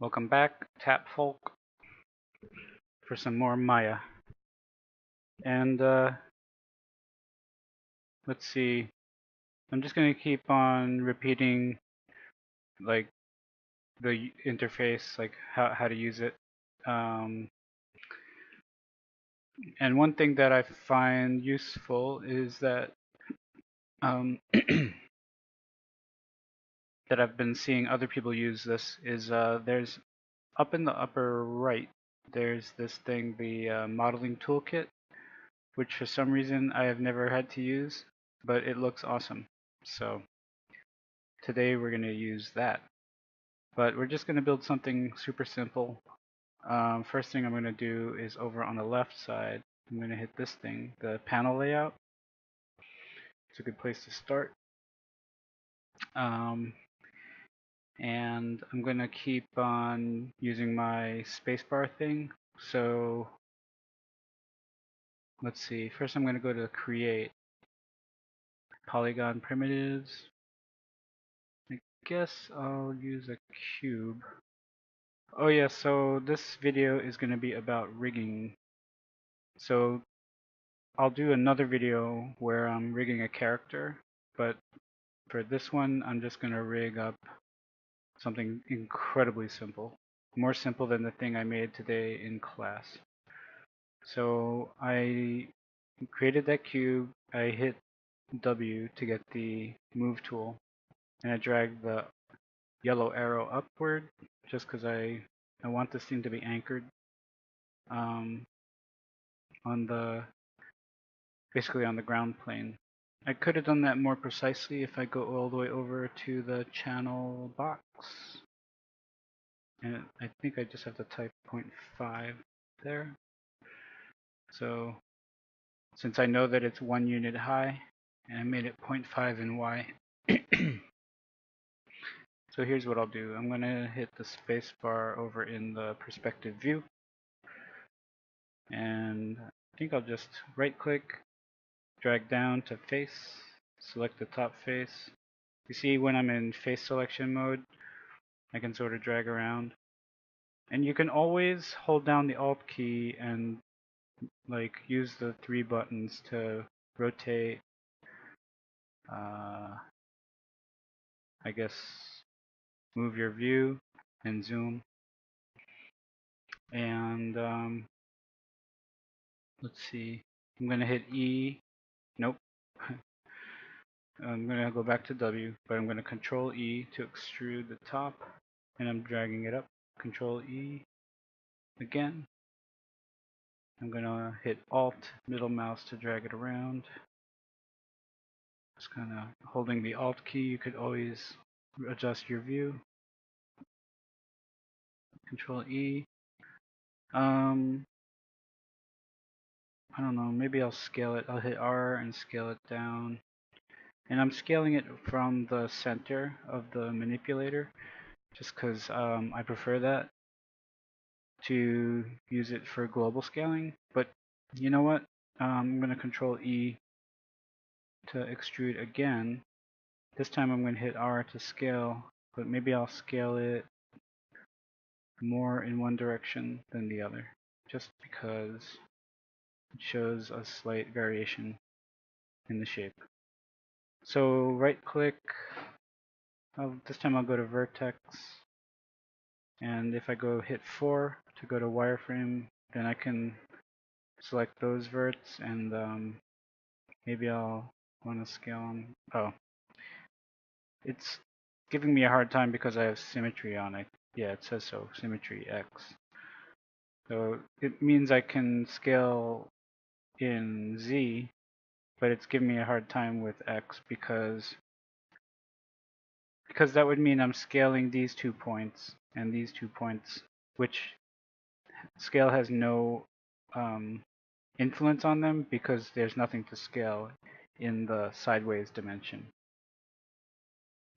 Welcome back, Tap Folk, for some more Maya. And let's see, I'm just going to keep on repeating like the interface, like how to use it. Um, and one thing that I find useful is that that I've been seeing other people use this is there's up in the upper right, there's this thing, the modeling toolkit, which for some reason I have never had to use, but it looks awesome. So today we're going to use that. But we're just going to build something super simple. First thing I'm going to do is over on the left side, I'm going to hit this thing, the panel layout. It's a good place to start. Um, and I'm going to keep on using my spacebar thing. So let's see, first I'm going to go to create polygon primitives. I guess I'll use a cube. Oh yeah, so this video is going to be about rigging. So I'll do another video where I'm rigging a character, but for this one I'm just going to rig up something incredibly simple. More simple than the thing I made today in class. So I created that cube, I hit W to get the move tool, and I drag the yellow arrow upward just because I want this thing to be anchored on the basically on the ground plane. I could have done that more precisely if I go all the way over to the channel box. And I think I just have to type 0.5 there. So since I know that it's 1 unit high, and I made it 0.5 in Y. So here's what I'll do. I'm going to hit the space bar over in the perspective view. And I think I'll just right click, drag down to face, select the top face. You see when I'm in face selection mode, I can sort of drag around. And you can always hold down the Alt key and like use the 3 buttons to rotate, I guess move your view and zoom. And let's see, I'm gonna hit E, nope. I'm gonna go back to W, but I'm gonna Control E to extrude the top, and I'm dragging it up. Control E again. I'm gonna hit Alt middle mouse to drag it around. Just kind of holding the Alt key, you could always adjust your view. Control E. I don't know, maybe I'll scale it. I'll hit R and scale it down. And I'm scaling it from the center of the manipulator, just because I prefer that to use it for global scaling. But you know what? I'm going to Control E to extrude again. This time I'm going to hit R to scale, but maybe I'll scale it more in one direction than the other, just because it shows a slight variation in the shape. So right click, this time I'll go to vertex, and if I go hit 4 to go to wireframe, then I can select those verts, and maybe I'll want to scale them. Oh, it's giving me a hard time because I have symmetry on it. Yeah, it says so, symmetry X. So it means I can scale in Z, but it's giving me a hard time with X because that would mean I'm scaling these 2 points and these 2 points, which scale has no influence on them because there's nothing to scale in the sideways dimension.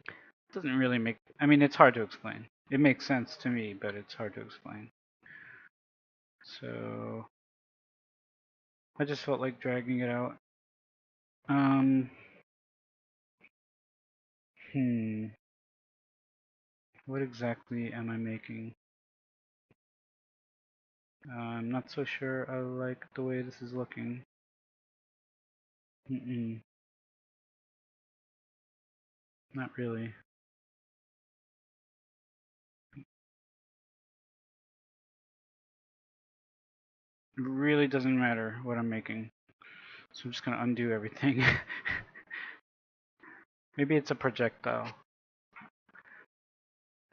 It doesn't really make, I mean, it's hard to explain. It makes sense to me, but it's hard to explain. So I just felt like dragging it out. Hmm. What exactly am I making? I'm not so sure I like the way this is looking. Not really. It really doesn't matter what I'm making. So I'm just gonna undo everything. Maybe it's a projectile.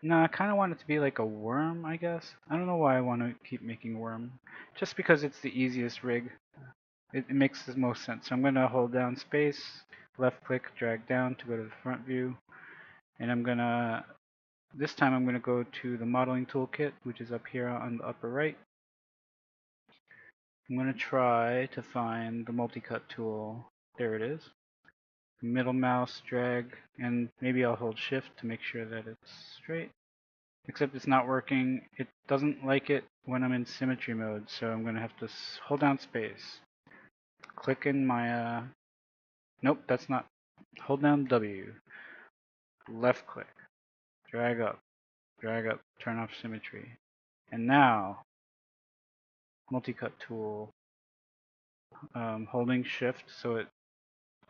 No, I kind of want it to be like a worm, I guess. I don't know why I want to keep making worm. Just because it's the easiest rig. It makes the most sense. So I'm going to hold down space, left click, drag down to go to the front view. And this time I'm going to go to the modeling toolkit, which is up here on the upper right. I'm going to try to find the multi-cut tool. There it is. Middle mouse, drag, and maybe I'll hold shift to make sure that it's straight. Except it's not working. It doesn't like it when I'm in symmetry mode, so I'm going to have to hold down space. Click in my, nope, that's not. Hold down W. Left click. Drag up, turn off symmetry. And now, multi-cut tool, holding shift so it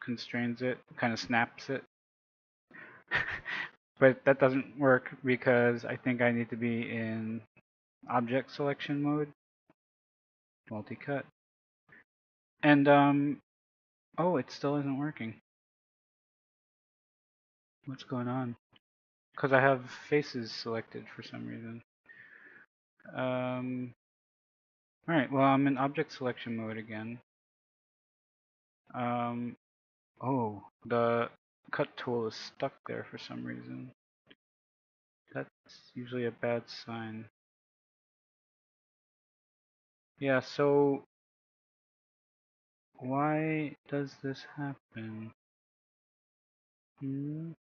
constrains it, kind of snaps it. But that doesn't work because I think I need to be in object selection mode, multi-cut. And, oh, it still isn't working. What's going on? Because I have faces selected for some reason. Alright, well, I'm in object selection mode again. Oh, the cut tool is stuck there for some reason. That's usually a bad sign. Yeah, so why does this happen? I'm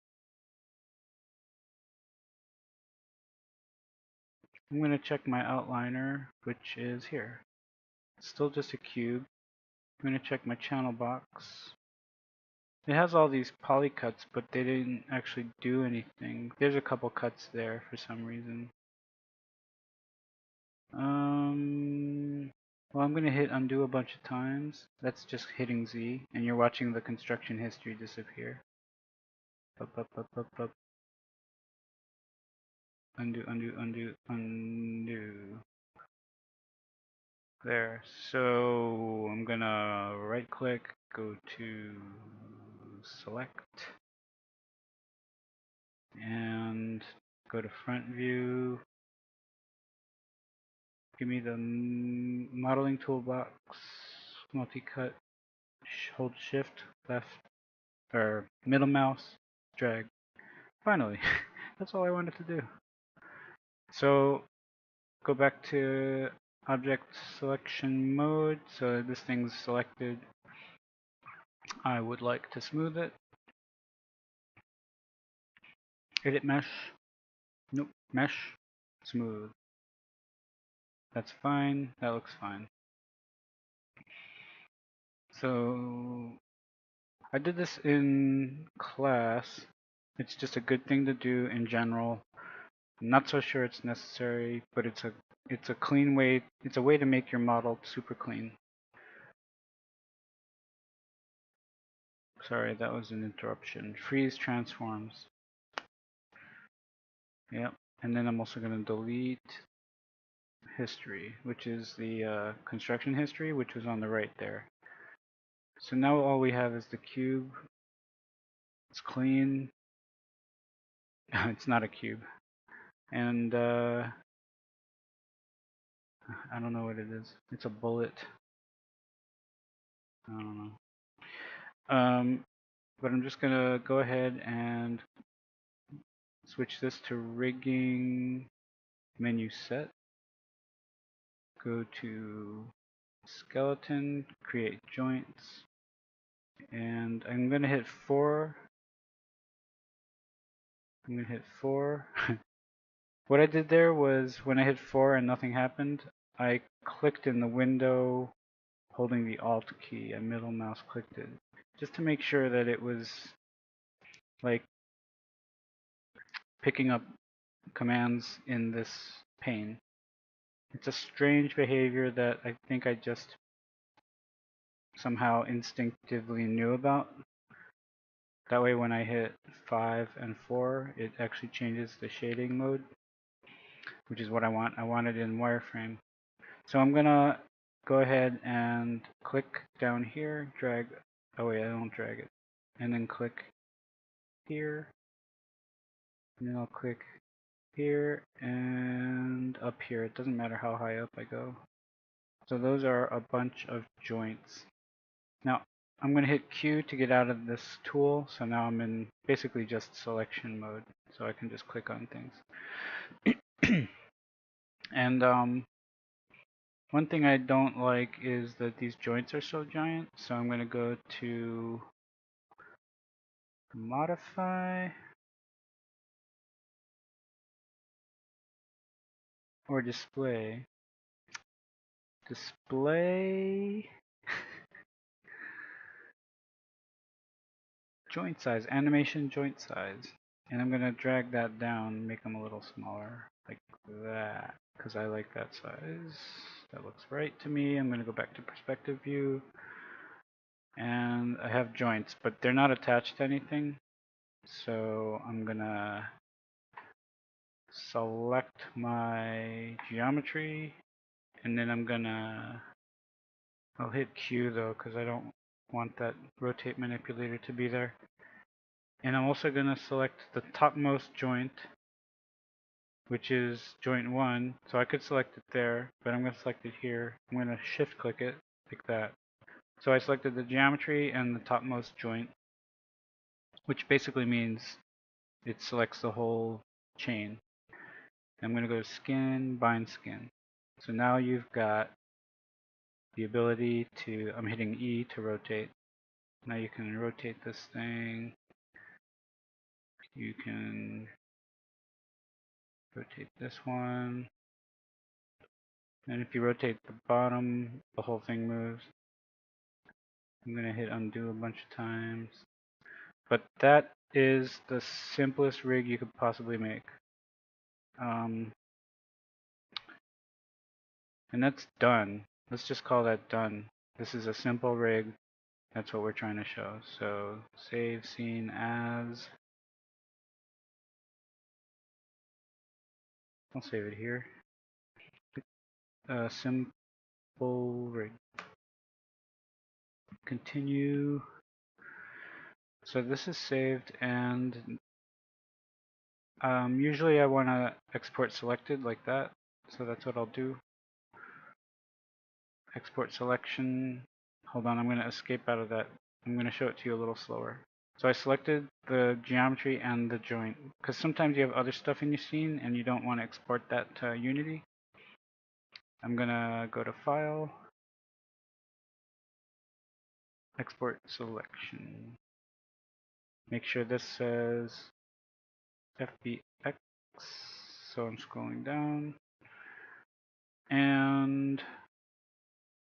gonna check my outliner, which is here. It's still just a cube. I'm gonna check my channel box. It has all these poly cuts, but they didn't actually do anything. There's a couple cuts there for some reason. Well, I'm gonna hit undo a bunch of times. That's just hitting Z, and you're watching the construction history disappear. Up, up, up, up, up. Undo, undo, undo, undo. There. So I'm gonna right click, go to select, and go to front view. Give me the modeling toolbox, multi-cut, hold shift, left, or middle mouse, drag. Finally, that's all I wanted to do. So go back to object selection mode. So this thing's selected. I would like to smooth it. Edit mesh. Nope, mesh. Smooth. That's fine. That looks fine. So I did this in class. It's just a good thing to do in general. I'm not so sure it's necessary, but it's a clean way. It's a way to make your model super clean. Sorry, that was an interruption. Freeze transforms. Yep. And then I'm also going to delete history, which is the construction history, which was on the right there. So now all we have is the cube. It's clean. It's not a cube. And I don't know what it is. It's a bullet. I don't know. But I'm just going to go ahead and switch this to rigging menu set. Go to skeleton, create joints, and I'm going to hit 4. I'm going to hit 4. What I did there was when I hit 4 and nothing happened, I clicked in the window holding the Alt key. I middle mouse clicked it just to make sure that it was like picking up commands in this pane. It's a strange behavior that I think I just somehow instinctively knew about. That way when I hit 5 and 4, it actually changes the shading mode, which is what I want. I want it in wireframe. So I'm gonna go ahead and click down here, drag, oh wait, I don't drag it. And then click here, and then I'll click here and up here. It doesn't matter how high up I go. So those are a bunch of joints. Now I'm going to hit Q to get out of this tool. So now I'm in basically just selection mode. So I can just click on things. And one thing I don't like is that these joints are so giant. So I'm going to go to modify or display. Display joint size, animation joint size. And I'm going to drag that down, make them a little smaller, like that, because I like that size. That looks right to me. I'm going to go back to perspective view. And I have joints, but they're not attached to anything. So I'm going to select my geometry, and then I'll hit Q though, because I don't want that rotate manipulator to be there. And I'm also going to select the topmost joint, which is joint 1. So I could select it there, but I'm going to select it here. I'm going to shift click it like that. So I selected the geometry and the topmost joint, which basically means it selects the whole chain. I'm going to go to skin, bind skin. So now you've got the ability to, I'm hitting E to rotate. Now you can rotate this thing. You can rotate this one. And if you rotate the bottom, the whole thing moves. I'm going to hit undo a bunch of times. But that is the simplest rig you could possibly make. And that's done. Let's just call that done. This is a simple rig. That's what we're trying to show. So save scene as. I'll save it here. Simple rig. Continue. So this is saved, and usually I want to export selected like that. So that's what I'll do. Export selection. Hold on, I'm going to escape out of that. I'm going to show it to you a little slower. So I selected the geometry and the joint, because sometimes you have other stuff in your scene and you don't want to export that to Unity. I'm going to go to File, Export Selection. Make sure this says FBX, so I'm scrolling down. And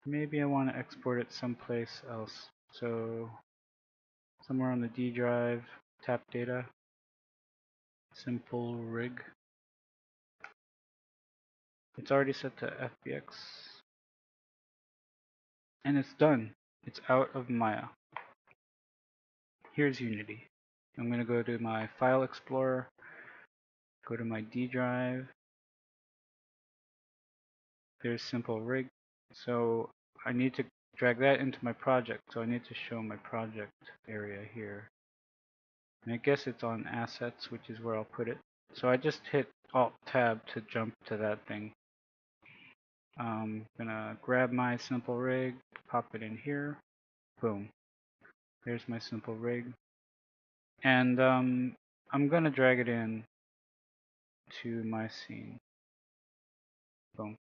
maybe I want to export it someplace else. So somewhere on the D drive, tap data, simple rig. It's already set to FBX. And it's done. It's out of Maya. Here's Unity. I'm going to go to my File Explorer, go to my D drive. There's simple rig. So I need to drag that into my project. So I need to show my project area here. And I guess it's on assets, which is where I'll put it. So I just hit Alt Tab to jump to that thing. I'm gonna grab my simple rig, pop it in here. Boom. There's my simple rig. And I'm gonna drag it in to my scene. Boom.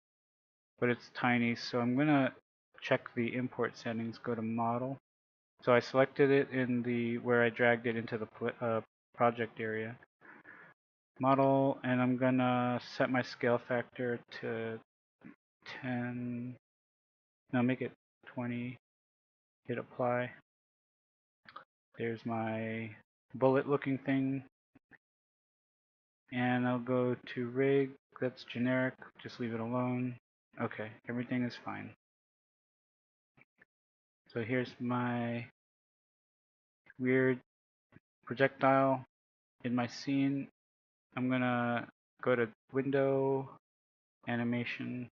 But it's tiny, so I'm gonna check the import settings, go to model. So I selected it in the where I dragged it into the project area. Model, and I'm gonna set my scale factor to 10. No, make it 20. Hit apply. There's my bullet looking thing. And I'll go to rig. That's generic. Just leave it alone. Okay, everything is fine. So here's my weird projectile in my scene. I'm gonna go to Window, Animation.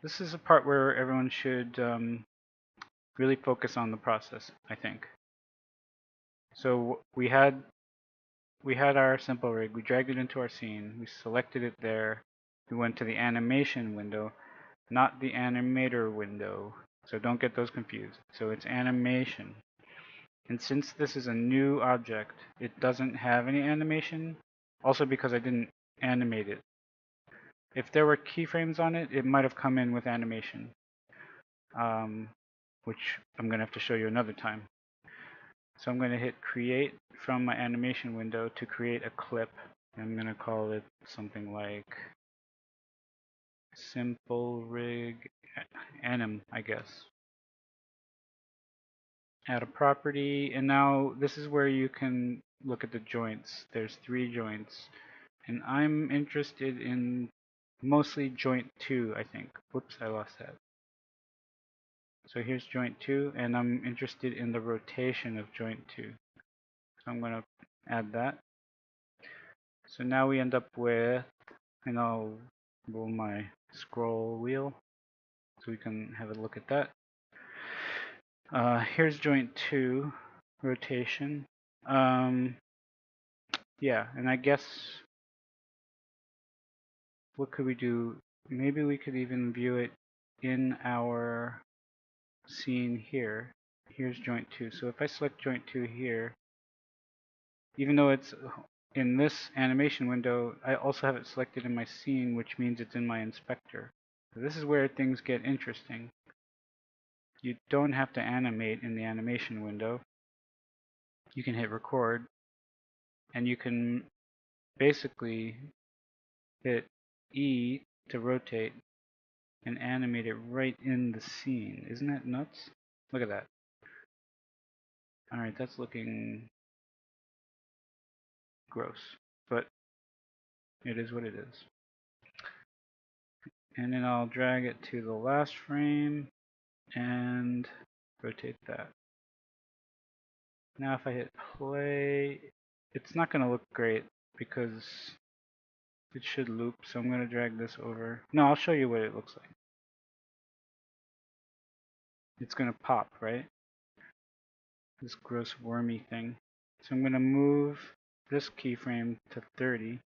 This is a part where everyone should really focus on the process, I think. So we had our simple rig, we dragged it into our scene, we selected it there, we went to the animation window, not the animator window. So don't get those confused. So it's animation. And since this is a new object, it doesn't have any animation. Also because I didn't animate it. If there were keyframes on it, it might have come in with animation, which I'm going to have to show you another time. So I'm going to hit create from my animation window to create a clip. I'm going to call it something like simple rig anim, I guess. Add a property, and now this is where you can look at the joints. There's 3 joints, and I'm interested in mostly joint 2, I think. Whoops, I lost that. So here's joint 2, and I'm interested in the rotation of joint 2. So I'm going to add that. So now we end up with, and I'll roll my scroll wheel so we can have a look at that. Here's joint 2 rotation. Yeah, and I guess what could we do? Maybe we could even view it in our scene here. Here's joint 2. So if I select joint 2 here, even though it's in this animation window, I also have it selected in my scene, which means it's in my inspector. So this is where things get interesting. You don't have to animate in the animation window. You can hit record, and you can basically hit E to rotate and animate it right in the scene. Isn't that nuts? Look at that. Alright, that's looking gross, but it is what it is. And then I'll drag it to the last frame and rotate that. Now if I hit play, it's not going to look great because it should loop, so I'm going to drag this over. No, I'll show you what it looks like. It's going to pop, right? This gross wormy thing. So I'm going to move this keyframe to 30.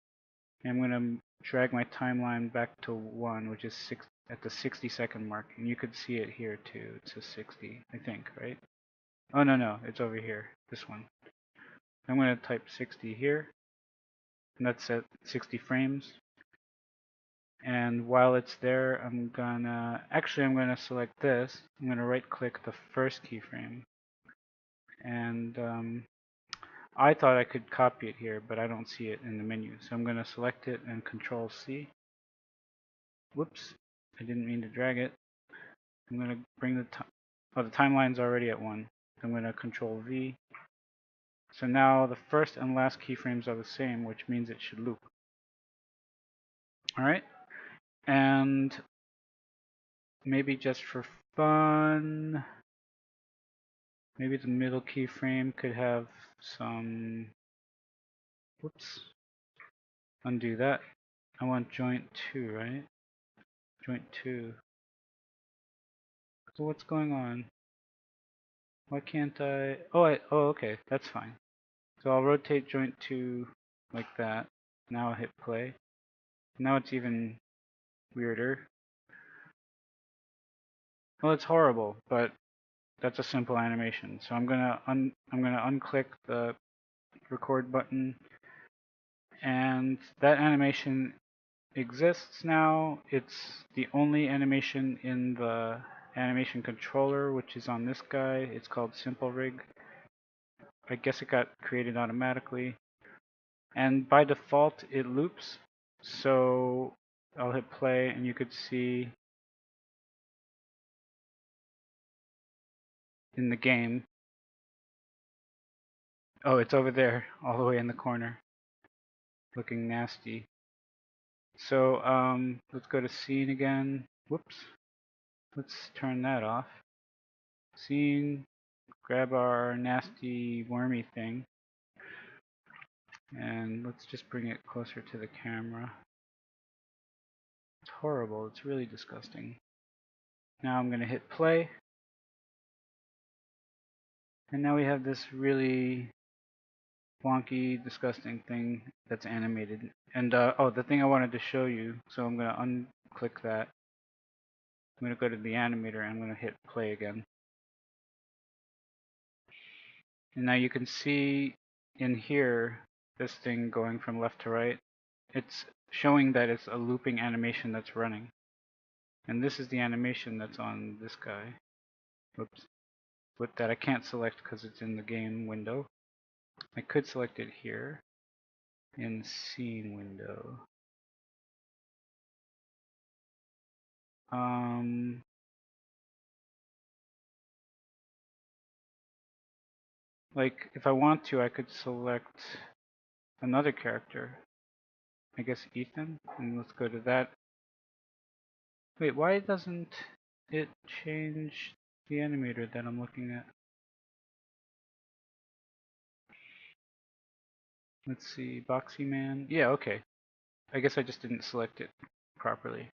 And I'm going to drag my timeline back to 1, which is at the 60-second mark. And you could see it here too. It says 60, I think, right? Oh, no, it's over here. This one. I'm going to type 60 here. And that's at 60 frames. And while it's there, I'm going to select this. I'm going to right click the first keyframe. And I thought I could copy it here, but I don't see it in the menu. So I'm going to select it and Control C. Whoops, I didn't mean to drag it. I'm going to bring the timeline's already at 1. I'm going to Control V. So now the first and last keyframes are the same, which means it should loop. Alright, and maybe just for fun, maybe the middle keyframe could have some, whoops, undo that. I want joint 2, right? Joint 2. So what's going on? Why can't I? Oh, okay, that's fine. So I'll rotate joint 2 like that. Now I'll hit play. Now it's even weirder. Well, it's horrible, but that's a simple animation. So I'm gonna unclick the record button, and that animation exists now. It's the only animation in the animation controller, which is on this guy. It's called Simple Rig. I guess it got created automatically. And by default, it loops. So I'll hit play, and you could see in the game. Oh, it's over there, all the way in the corner, looking nasty. So let's go to scene again. Whoops. Let's turn that off. Scene, grab our nasty wormy thing, and let's just bring it closer to the camera. It's horrible. It's really disgusting. Now I'm going to hit play. And now we have this really wonky, disgusting thing that's animated. And oh, the thing I wanted to show you, so I'm going to unclick that. I'm going to go to the animator and I'm going to hit play again. And now you can see in here this thing going from left to right. It's showing that it's a looping animation that's running. And this is the animation that's on this guy. Oops. With that I can't select because it's in the game window. I could select it here in scene window. Like if I want to, I could select another character. I guess Ethan, and let's go to that. Wait, why doesn't it change the animator that I'm looking at? Let's see, Boxy Man. Yeah, okay. I guess I just didn't select it properly.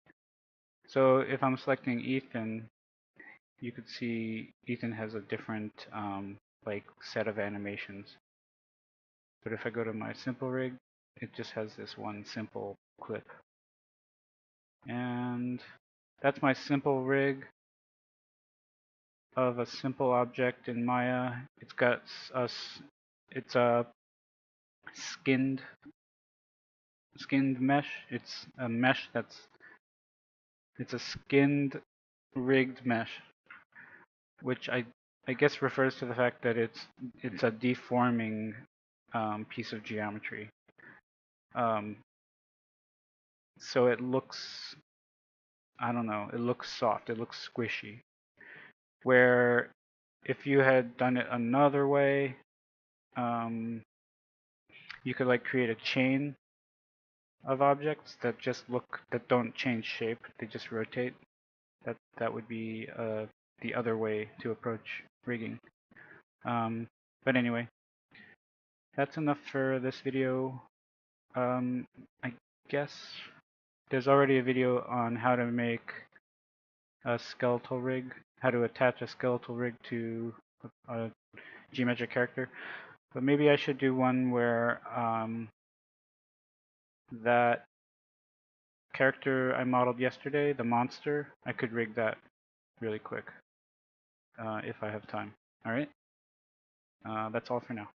So if I'm selecting Ethan, you could see Ethan has a different like set of animations. But if I go to my simple rig, it just has this one simple clip. And that's my simple rig of a simple object in Maya. It's got it's a skinned mesh. It's a mesh it's a skinned rigged mesh, which I guess refers to the fact that it's a deforming piece of geometry. So it looks, I don't know, it looks soft, it looks squishy. Where if you had done it another way, you could like create a chain of objects that just that don't change shape, they just rotate. That would be the other way to approach rigging. But anyway, that's enough for this video. I guess there's already a video on how to make a skeletal rig, how to attach a skeletal rig to a geometric character. But maybe I should do one where that character I modeled yesterday, the monster, I could rig that really quick if I have time. All right, that's all for now.